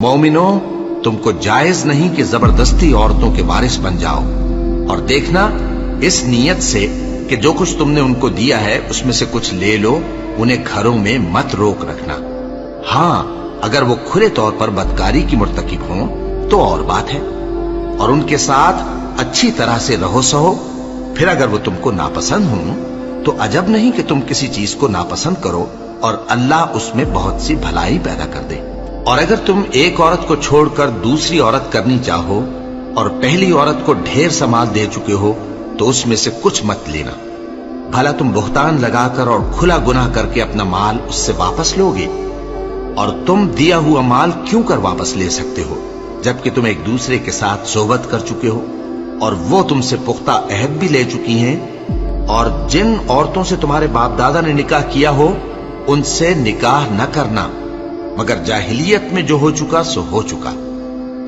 मोमिनो, तुमको जायज नहीं कि जबरदस्ती औरतों के वारिस बन जाओ, और देखना इस नीयत से कि जो कुछ तुमने उनको दिया है उसमें से कुछ ले लो, उन्हें घरों में मत रोक रखना। हाँ, अगर वो खुले तौर पर बदकारी की मुर्तकिब हों तो और बात है, और उनके साथ अच्छी तरह से रहो सहो। फिर अगर वो तुमको नापसंद हों तो अजब नहीं कि तुम किसी चीज को नापसंद करो और अल्लाह उसमें बहुत सी भलाई पैदा कर दे। और अगर तुम एक औरत को छोड़कर दूसरी औरत करनी चाहो और पहली औरत को ढेर सा माल दे चुके हो तो उसमें से कुछ मत लेना। भला तुम बुहतान लगाकर और खुला गुनाह करके अपना माल उससे वापस लोगे? और तुम दिया हुआ माल क्यों कर वापस ले सकते हो जबकि तुम एक दूसरे के साथ सोहबत कर चुके हो और वो तुमसे पुख्ता अहद भी ले चुकी हैं। और जिन औरतों से तुम्हारे बाप दादा ने निकाह किया हो उनसे निकाह न करना, मगर जाहिलियत में जो हो चुका सो हो चुका।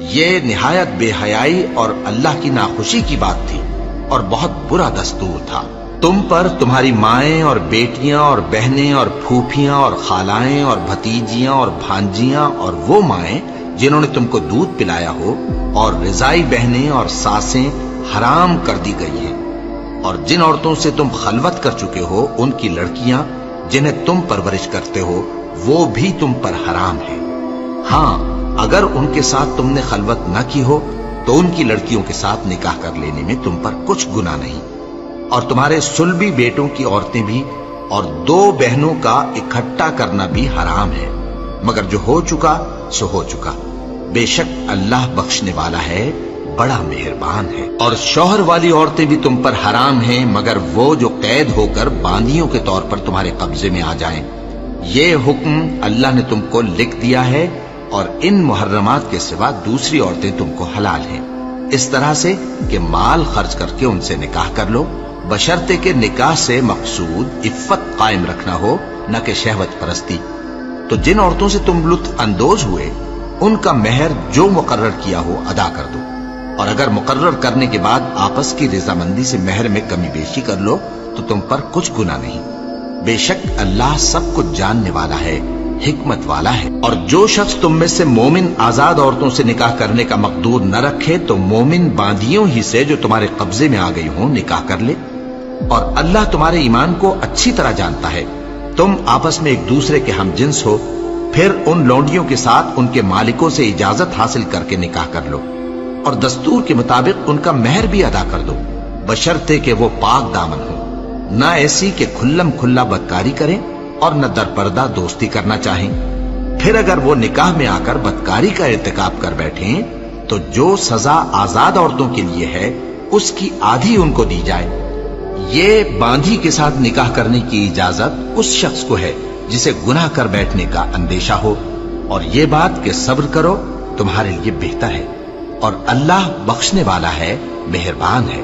ये निहायत बेहयाई और अल्लाह की नाखुशी की बात थी और बहुत बुरा दस्तूर था। तुम पर तुम्हारी माएं और बेटियां और बहनें और फूफियां और खालाएं और भतीजियां और भांजियां और वो माएं जिन्होंने तुमको दूध पिलाया हो और रिजाई बहनें और सासें हराम कर दी गई हैं। और जिन औरतों से तुम खलवत कर चुके हो उनकी लड़कियां जिन्हें तुम परवरिश करते हो वो भी तुम पर हराम है। हाँ, अगर उनके साथ तुमने खलवत न की हो तो उनकी लड़कियों के साथ निकाह कर लेने में तुम पर कुछ गुनाह नहीं। और तुम्हारे सुलभी बेटों की औरतें भी और दो बहनों का इकट्ठा करना भी हराम है, मगर जो हो चुका सो हो चुका। बेशक अल्लाह बख्शने वाला है, बड़ा मेहरबान है। और शौहर वाली औरतें भी तुम पर हराम हैं, मगर वो जो कैद होकर बांदियों के तौर पर तुम्हारे कब्जे में आ जाएं। ये हुक्म अल्लाह ने तुमको लिख दिया है और इन मुहर्रमात के सिवा दूसरी औरतें तुमको हलाल हैं, इस तरह से कि माल खर्च करके उनसे निकाह कर लो, बशर्ते के निकाह से मकसूद इफ्फत कायम रखना हो, न कि शहवत परस्ती। तो जिन औरतों से तुम लुत्फ अंदोज हुए उनका मेहर जो मुकर्रर किया हो अदा कर दो। और अगर मुकर्रर करने के बाद आपस की रजामंदी से मेहर में कमी बेशी कर लो तो तुम पर कुछ गुनाह नहीं। बेशक अल्लाह सब कुछ जानने वाला है, हिकमत वाला है। और जो शख्स तुम में से मोमिन आजाद औरतों से निकाह करने का मकदूर न रखे तो मोमिन बांदियों ही से जो तुम्हारे कब्जे में आ गई हो निकाह कर ले। और अल्लाह तुम्हारे ईमान को अच्छी तरह जानता है। तुम आपस में एक दूसरे के हमजिन्स हो, फिर उन लौंडियों के साथ उनके मालिकों से इजाजत हासिल करके निकाह कर लो और दस्तूर के मुताबिक उनका मेहर भी अदा कर दो, बशर्ते कि वो पाक दामन हो, न ऐसी कि खुल्लम खुल्ला बदकारी करें और न दरपर्दा दोस्ती करना चाहें। फिर अगर वो निकाह में आकर बदकारी का इर्तिकाब कर बैठें तो जो सजा आजाद औरतों के लिए है उसकी आधी उनको दी जाए। ये बांधी के साथ निकाह करने की इजाजत उस शख्स को है जिसे गुनाह कर बैठने का अंदेशा हो, और ये बात कि सब्र करो तुम्हारे लिए बेहतर है, और अल्लाह बख्शने वाला है, मेहरबान है।